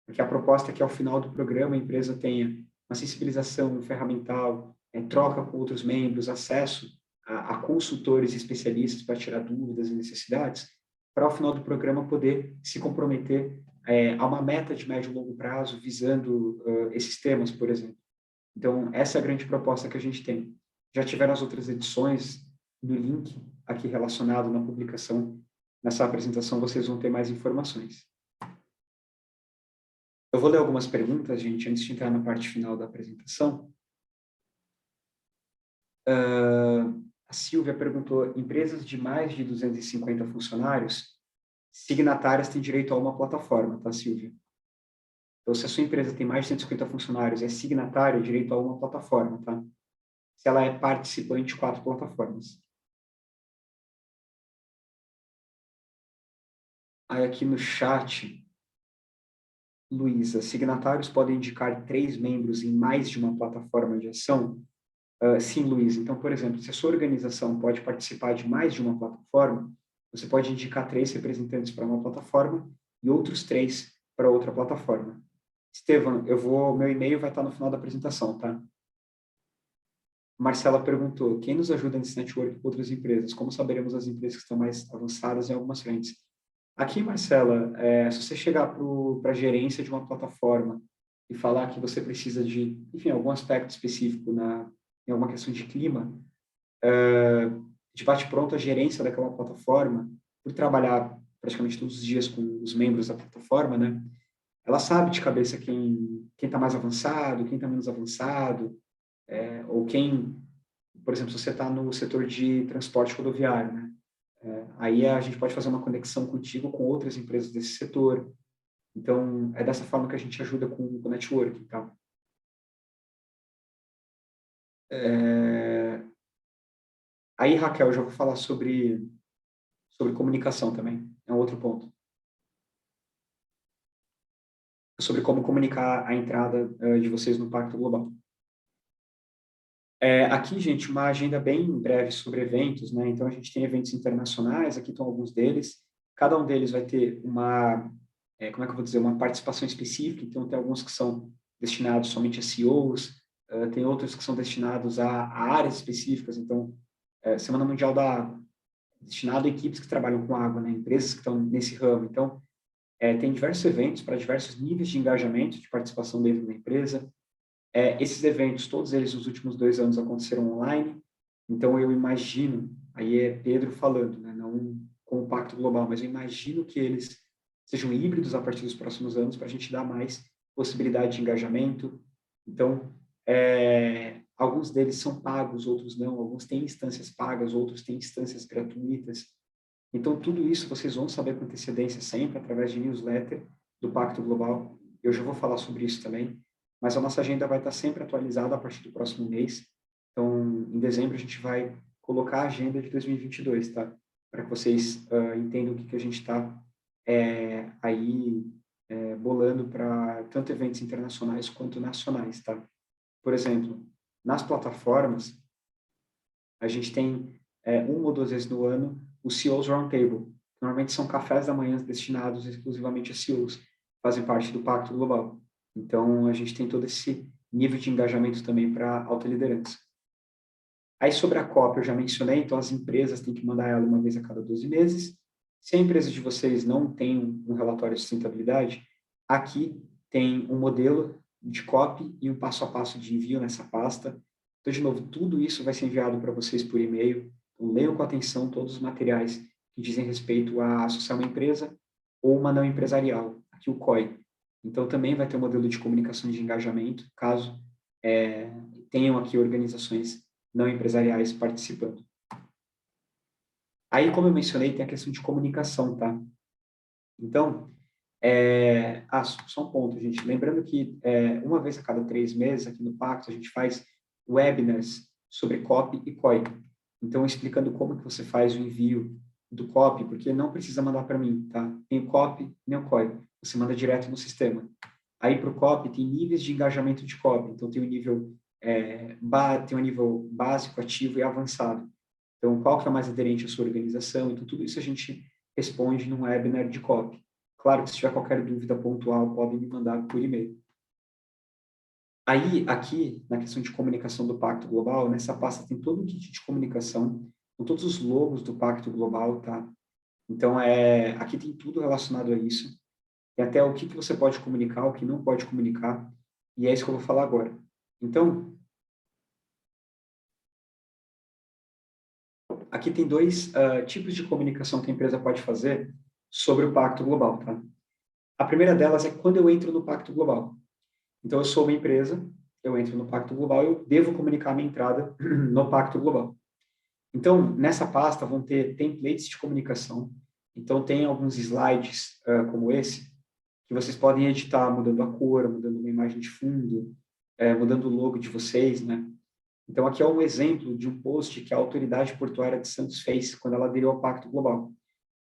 Porque a proposta é que, ao final do programa, a empresa tenha uma sensibilização um ferramental, troca com outros membros, acesso a consultores e especialistas para tirar dúvidas e necessidades, para, ao final do programa, poder se comprometer a uma meta de médio e longo prazo, visando esses temas, por exemplo. Então, essa é a grande proposta que a gente tem. Já tiveram as outras edições no link aqui relacionado na publicação. Nessa apresentação, vocês vão ter mais informações. Eu vou ler algumas perguntas, gente, antes de entrar na parte final da apresentação. A Silvia perguntou: empresas de mais de 250 funcionários, signatárias têm direito a uma plataforma, tá, Silvia? Então, se a sua empresa tem mais de 150 funcionários e é signatária, direito a uma plataforma, tá? Se ela é participante, 4 plataformas. Aí, aqui no chat, Luísa, signatários podem indicar 3 membros em mais de uma plataforma de ação? Sim, Luísa. Então, por exemplo, se a sua organização pode participar de mais de uma plataforma, você pode indicar 3 representantes para uma plataforma e outros 3 para outra plataforma. Estevam, meu e-mail vai estar no final da apresentação, tá? Marcela perguntou, quem nos ajuda nesse network com outras empresas? Como saberemos as empresas que estão mais avançadas em algumas frentes? Aqui, Marcela, se você chegar para a gerência de uma plataforma e falar que você precisa de, enfim, algum aspecto específico em alguma questão de clima, de bate-pronto a gerência daquela plataforma, por trabalhar praticamente todos os dias com os membros da plataforma, né? Ela sabe de cabeça quem está mais avançado, quem está menos avançado, ou quem, por exemplo, se você está no setor de transporte rodoviário, né? Aí a gente pode fazer uma conexão contigo com outras empresas desse setor. Então, é dessa forma que a gente ajuda com o networking, tá? É, Aí, Raquel, eu já vou falar sobre comunicação também. É um outro ponto. Sobre como comunicar a entrada de vocês no Pacto Global. Aqui, gente, uma agenda bem breve sobre eventos, né? Então, a gente tem eventos internacionais, aqui estão alguns deles. Cada um deles vai ter como é que eu vou dizer, uma participação específica. Então, tem alguns que são destinados somente a CEOs, tem outros que são destinados a áreas específicas. Então, Semana Mundial da Água, destinado a equipes que trabalham com água, né? Empresas que estão nesse ramo. Então, tem diversos eventos para diversos níveis de engajamento, de participação dentro da empresa. Esses eventos, todos eles nos últimos 2 anos aconteceram online, então eu imagino, aí é Pedro falando, né, não com o Pacto Global, mas eu imagino que eles sejam híbridos a partir dos próximos anos para a gente dar mais possibilidade de engajamento. Então, alguns deles são pagos, outros não, alguns têm instâncias pagas, outros têm instâncias gratuitas. Então, tudo isso vocês vão saber com antecedência sempre através de newsletter do Pacto Global. Eu já vou falar sobre isso também, mas a nossa agenda vai estar sempre atualizada a partir do próximo mês. Então, em dezembro, a gente vai colocar a agenda de 2022, tá? Para que vocês entendam o que a gente está aí bolando para tanto eventos internacionais quanto nacionais, tá? Por exemplo, nas plataformas, a gente tem 1 ou 2 vezes no ano o CEOs Roundtable. Normalmente são cafés da manhã destinados exclusivamente a CEOs, fazem parte do Pacto Global. Então, a gente tem todo esse nível de engajamento também para alta liderança. Aí, sobre a COP, eu já mencionei, então as empresas têm que mandar ela uma vez a cada 12 meses. Se a empresa de vocês não tem um relatório de sustentabilidade, aqui tem um modelo de copy e um passo a passo de envio nessa pasta. Então, de novo, tudo isso vai ser enviado para vocês por e-mail. Então, leiam com atenção todos os materiais que dizem respeito a associar uma empresa ou uma não empresarial, aqui o COI. Então, também vai ter um modelo de comunicação de engajamento, caso tenham aqui organizações não empresariais participando. Aí, como eu mencionei, tem a questão de comunicação, tá? Então, só um ponto, gente. Lembrando que uma vez a cada 3 meses, aqui no Pacto, a gente faz webinars sobre COP e COI. Então, explicando como que você faz o envio do COP, porque não precisa mandar para mim, tá? Nem o COP, nem o COI. Você manda direto no sistema. Aí, para o COP, tem níveis de engajamento de COP. Então, tem tem um nível básico, ativo e avançado. Então, qual que é mais aderente à sua organização? Então, tudo isso a gente responde num webinar de COP. Claro que se tiver qualquer dúvida pontual, podem me mandar por e-mail. Aí, aqui, na questão de comunicação do Pacto Global, nessa pasta tem todo o kit de comunicação, com todos os logos do Pacto Global, tá? Então, aqui tem tudo relacionado a isso. E até o que você pode comunicar, o que não pode comunicar. E é isso que eu vou falar agora. Então, aqui tem dois tipos de comunicação que a empresa pode fazer sobre o Pacto Global, tá? A primeira delas é quando eu entro no Pacto Global. Então, eu sou uma empresa, eu entro no Pacto Global, eu devo comunicar minha entrada no Pacto Global. Então, nessa pasta vão ter templates de comunicação. Então, tem alguns slides como esse, que vocês podem editar mudando a cor, mudando uma imagem de fundo, mudando o logo de vocês, né? Então, aqui é um exemplo de um post que a Autoridade Portuária de Santos fez quando ela aderiu ao Pacto Global.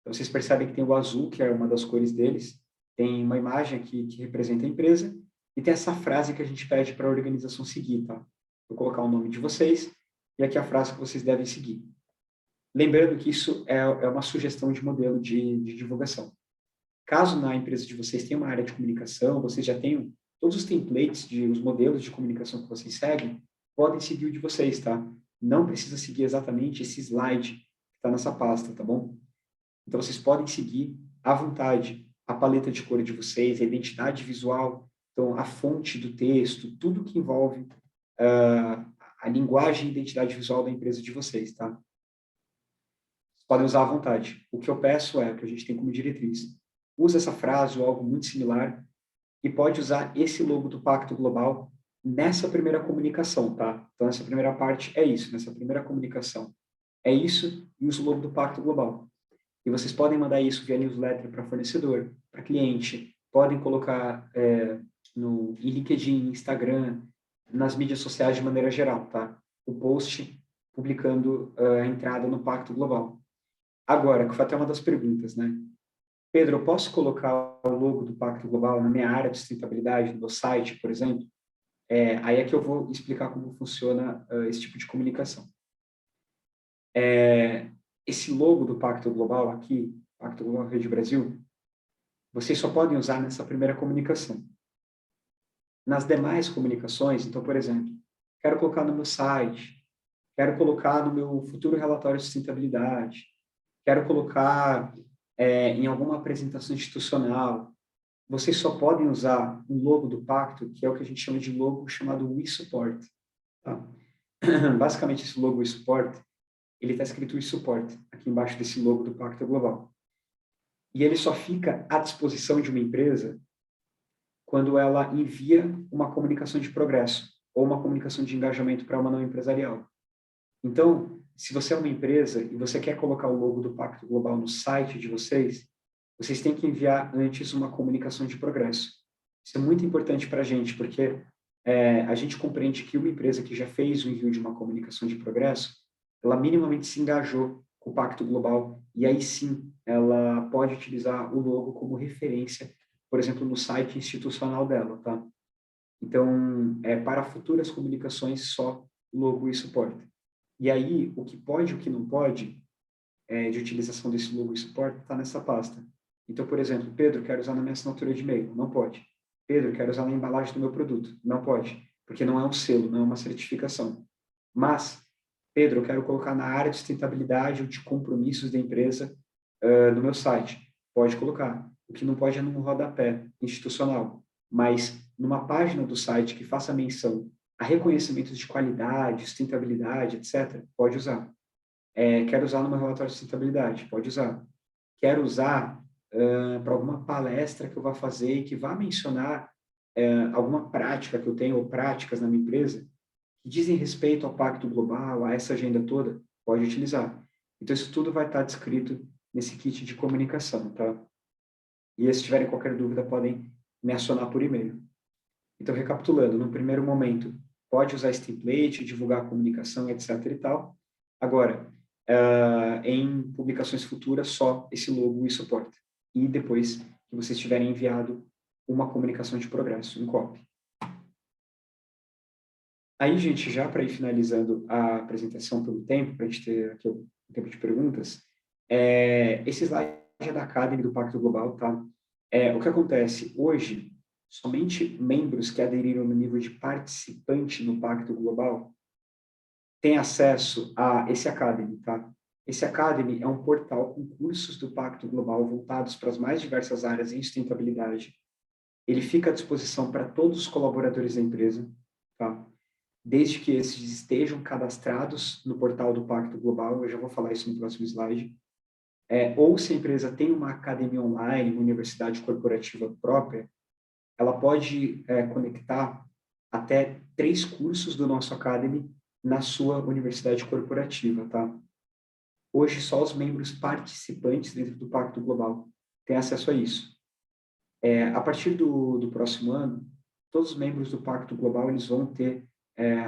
Então, vocês percebem que tem o azul, que é uma das cores deles, tem uma imagem aqui que representa a empresa, e tem essa frase que a gente pede para a organização seguir, tá? Vou colocar o nome de vocês, e aqui a frase que vocês devem seguir. Lembrando que isso é uma sugestão de modelo de divulgação. Caso na empresa de vocês tenha uma área de comunicação, vocês já tenham todos os templates, os modelos de comunicação que vocês seguem, podem seguir o de vocês, tá? Não precisa seguir exatamente esse slide que está nessa pasta, tá bom? Então, vocês podem seguir à vontade a paleta de cor de vocês, a identidade visual, então, a fonte do texto, tudo que envolve a linguagem e identidade visual da empresa de vocês, tá? Vocês podem usar à vontade. O que eu peço é, o que a gente tem como diretriz, use essa frase ou algo muito similar e pode usar esse logo do Pacto Global nessa primeira comunicação, tá? Então, essa primeira parte é isso, nessa primeira comunicação. É isso e usa o logo do Pacto Global. E vocês podem mandar isso via newsletter para fornecedor, para cliente, podem colocar no em LinkedIn, Instagram, nas mídias sociais de maneira geral, tá? O post publicando a entrada no Pacto Global. Agora, que foi até uma das perguntas, né? Pedro, eu posso colocar o logo do Pacto Global na minha área de sustentabilidade, no meu site, por exemplo? Aí é que eu vou explicar como funciona esse tipo de comunicação. Esse logo do Pacto Global aqui, Pacto Global Rede Brasil, vocês só podem usar nessa primeira comunicação. Nas demais comunicações, então, por exemplo, quero colocar no meu site, quero colocar no meu futuro relatório de sustentabilidade, quero colocar em alguma apresentação institucional, vocês só podem usar o logo do pacto, que é o que a gente chama de logo chamado We Support. Tá? Basicamente, esse logo We Support, ele está escrito We Support, aqui embaixo desse logo do Pacto Global. E ele só fica à disposição de uma empresa quando ela envia uma comunicação de progresso ou uma comunicação de engajamento para uma não empresarial. Então, se você é uma empresa e você quer colocar o logo do Pacto Global no site de vocês, vocês têm que enviar antes uma comunicação de progresso. Isso é muito importante para a gente, porque a gente compreende que uma empresa que já fez o envio de uma comunicação de progresso, ela minimamente se engajou com o Pacto Global, e aí sim ela pode utilizar o logo como referência, por exemplo, no site institucional dela, tá? Então, para futuras comunicações, só logo e suporte. E aí, o que pode e o que não pode de utilização desse logo e suporte está nessa pasta. Então, por exemplo, Pedro, quero usar na minha assinatura de e-mail. Não pode. Pedro, quero usar na embalagem do meu produto. Não pode, porque não é um selo, não é uma certificação. Mas, Pedro, eu quero colocar na área de sustentabilidade ou de compromissos da empresa no meu site. Pode colocar. O que não pode é num rodapé institucional. Mas, numa página do site que faça menção a reconhecimentos de qualidade, sustentabilidade, etc., pode usar. Quero usar no meu relatório de sustentabilidade, pode usar. Quero usar para alguma palestra que eu vá fazer e que vá mencionar alguma prática que eu tenho ou práticas na minha empresa que dizem respeito ao Pacto Global, a essa agenda toda, pode utilizar. Então, isso tudo vai estar descrito nesse kit de comunicação, tá? E se tiverem qualquer dúvida, podem me acionar por e-mail. Então, recapitulando, no primeiro momento, pode usar esse template, divulgar a comunicação, etc. e tal. Agora, em publicações futuras, só esse logo e suporte. E depois que vocês tiverem enviado uma comunicação de progresso, um copy. Aí, gente, já para ir finalizando a apresentação pelo tempo, para a gente ter aqui o tempo de perguntas, esse slide é da Academy do Pacto Global, tá? O que acontece? Hoje, somente membros que aderiram no nível de participante no Pacto Global têm acesso a esse Academy, tá? Esse Academy é um portal com cursos do Pacto Global voltados para as mais diversas áreas em sustentabilidade. Ele fica à disposição para todos os colaboradores da empresa, tá? Desde que esses estejam cadastrados no portal do Pacto Global, eu já vou falar isso no próximo slide, ou se a empresa tem uma academia online, uma universidade corporativa própria, ela pode conectar até 3 cursos do nosso Academy na sua universidade corporativa, tá? Hoje, só os membros participantes dentro do Pacto Global têm acesso a isso. A partir do próximo ano, todos os membros do Pacto Global eles vão ter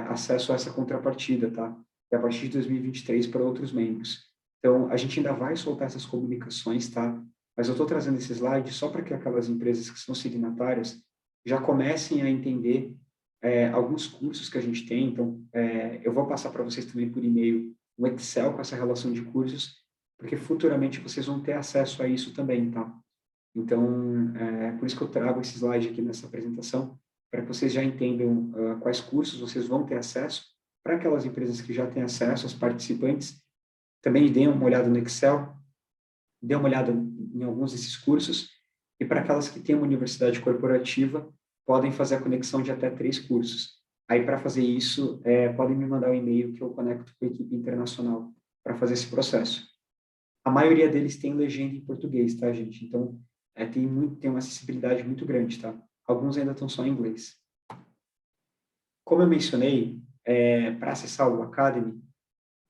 acesso a essa contrapartida, tá? E a partir de 2023 para outros membros. Então, a gente ainda vai soltar essas comunicações, tá? Mas eu estou trazendo esse slide só para que aquelas empresas que são signatárias já comecem a entender alguns cursos que a gente tem. Então, eu vou passar para vocês também por e-mail um Excel com essa relação de cursos, porque futuramente vocês vão ter acesso a isso também, tá? Então, por isso que eu trago esse slide aqui nessa apresentação, para que vocês já entendam quais cursos vocês vão ter acesso. Para aquelas empresas que já têm acesso, os participantes, também deem uma olhada no Excel, dê uma olhada em alguns desses cursos, e para aquelas que têm uma universidade corporativa, podem fazer a conexão de até 3 cursos. Aí, para fazer isso, podem me mandar um e-mail que eu conecto com a equipe internacional para fazer esse processo. A maioria deles tem legenda em português, tá, gente? Então, tem uma acessibilidade muito grande, tá? Alguns ainda estão só em inglês. Como eu mencionei, para acessar o Academy,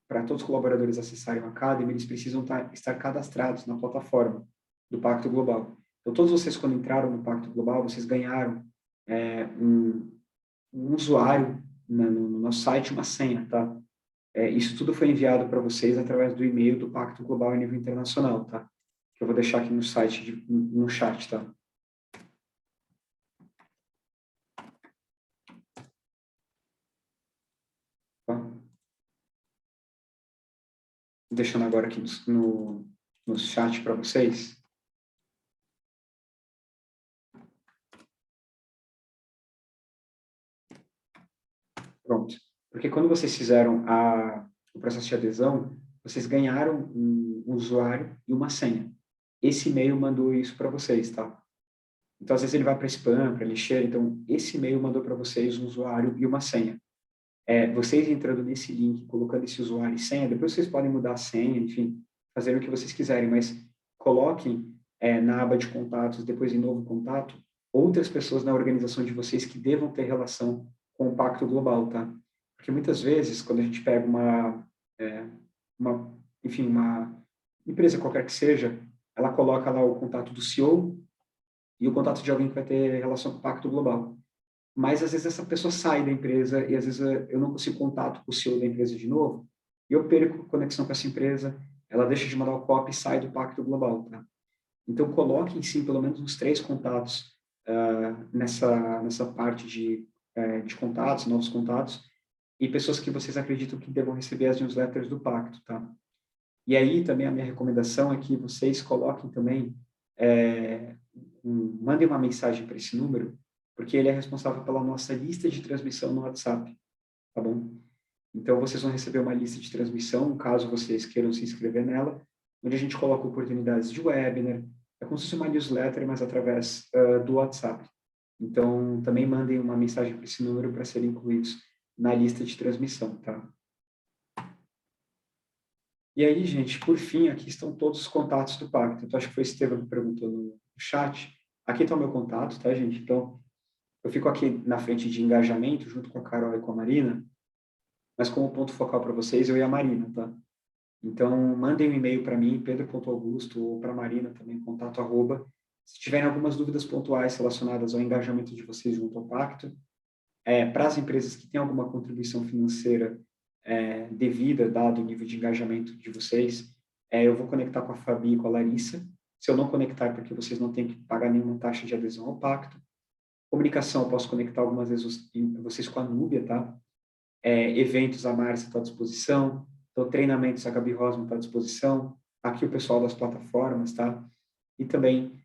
para todos os colaboradores acessarem o Academy, eles precisam estar cadastrados na plataforma do Pacto Global. Então, todos vocês, quando entraram no Pacto Global, vocês ganharam um usuário no nosso site, uma senha, tá? Isso tudo foi enviado para vocês através do e-mail do Pacto Global a nível internacional, tá? Que eu vou deixar aqui no site, no chat, tá? Tá? Deixando agora aqui no chat para vocês. Pronto. Porque quando vocês fizeram o processo de adesão, vocês ganharam um usuário e uma senha. Esse e-mail mandou isso para vocês, tá? Então, às vezes ele vai para spam, para lixeira. Então, esse e-mail mandou para vocês um usuário e uma senha. Vocês entrando nesse link, colocando esse usuário e senha, depois vocês podem mudar a senha, enfim, fazer o que vocês quiserem, mas coloquem na aba de contatos, depois em novo contato, outras pessoas na organização de vocês que devam ter relação com o Pacto Global, tá? Porque muitas vezes, quando a gente pega enfim, uma empresa qualquer que seja, ela coloca lá o contato do CEO e o contato de alguém que vai ter relação com o Pacto Global. Mas, às vezes, essa pessoa sai da empresa e, às vezes, eu não consigo contato com o CEO da empresa de novo e eu perco conexão com essa empresa, ela deixa de mandar o copy e sai do Pacto Global, tá? Então, coloque em si pelo menos uns 3 contatos nessa parte de contatos, novos contatos, e pessoas que vocês acreditam que devam receber as newsletters do Pacto, tá? E aí, também, a minha recomendação é que vocês coloquem também, mandem uma mensagem para esse número, porque ele é responsável pela nossa lista de transmissão no WhatsApp, tá bom? Então, vocês vão receber uma lista de transmissão, caso vocês queiram se inscrever nela, onde a gente coloca oportunidades de webinar, é como se fosse uma newsletter, mas através do WhatsApp. Então, também mandem uma mensagem para esse número para serem incluídos na lista de transmissão, tá? E aí, gente, por fim, aqui estão todos os contatos do Pacto. Então, acho que foi o Estevam que perguntou no chat. Aqui está o meu contato, tá, gente? Então, eu fico aqui na frente de engajamento, junto com a Carol e com a Marina, mas como ponto focal para vocês, eu e a Marina, tá? Então, mandem um e-mail para mim, pedro.augusto, ou para a Marina também, contato @. Se tiverem algumas dúvidas pontuais relacionadas ao engajamento de vocês junto ao Pacto, para as empresas que têm alguma contribuição financeira devida, dado o nível de engajamento de vocês, eu vou conectar com a Fabi e com a Larissa. Se eu não conectar, é porque vocês não têm que pagar nenhuma taxa de adesão ao Pacto. Comunicação, eu posso conectar algumas vezes vocês com a Núbia, tá? Eventos, a Márcia está à disposição. Então, treinamentos, a Gabi Rosman está à disposição. Aqui o pessoal das plataformas, tá? E também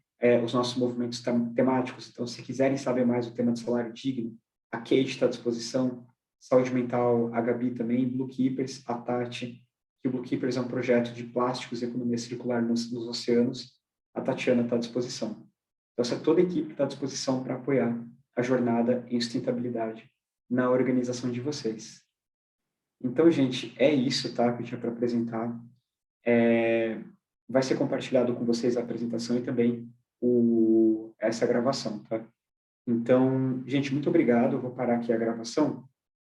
os nossos movimentos temáticos. Então, se quiserem saber mais do tema de salário digno, a Kate está à disposição. Saúde mental, a Gabi também. Blue Keepers, a Tati. Que o Blue Keepers é um projeto de plásticos e economia circular nos oceanos. A Tatiana está à disposição. Então, essa é toda a equipe que está à disposição para apoiar a jornada em sustentabilidade na organização de vocês. Então, gente, é isso, tá, que eu tinha para apresentar. Vai ser compartilhado com vocês a apresentação e também essa gravação, tá? Então, gente, muito obrigado. Eu vou parar aqui a gravação